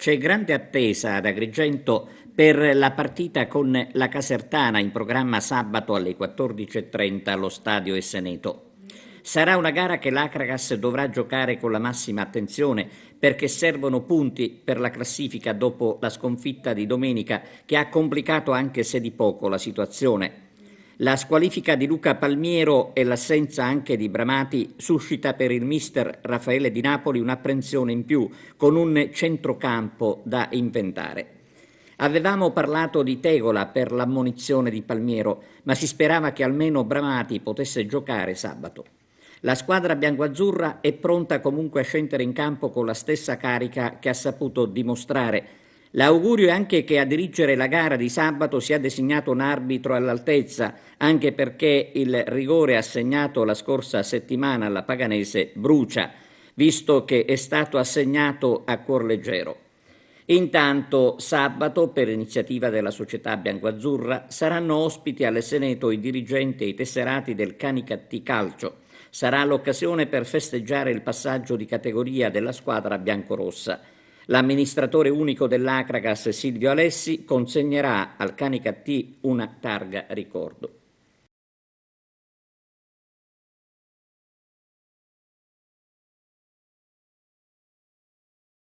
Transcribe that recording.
C'è grande attesa ad Agrigento per la partita con la Casertana in programma sabato alle 14:30 allo stadio Esseneto. Sarà una gara che l'Acragas dovrà giocare con la massima attenzione perché servono punti per la classifica dopo la sconfitta di domenica che ha complicato anche se di poco la situazione. La squalifica di Luca Palmiero e l'assenza anche di Bramati suscita per il mister Raffaele Di Napoli un'apprensione in più, con un centrocampo da inventare. Avevamo parlato di tegola per l'ammonizione di Palmiero, ma si sperava che almeno Bramati potesse giocare sabato. La squadra biancoazzurra è pronta comunque a scendere in campo con la stessa carica che ha saputo dimostrare. L'augurio è anche che a dirigere la gara di sabato sia designato un arbitro all'altezza, anche perché il rigore assegnato la scorsa settimana alla Paganese brucia, visto che è stato assegnato a cuor leggero. Intanto sabato, per iniziativa della società biancoazzurra, saranno ospiti all'Esseneto i dirigenti e i tesserati del Canicattì Calcio. Sarà l'occasione per festeggiare il passaggio di categoria della squadra biancorossa. L'amministratore unico dell'Acragas, Silvio Alessi, consegnerà al Canicattì una targa ricordo.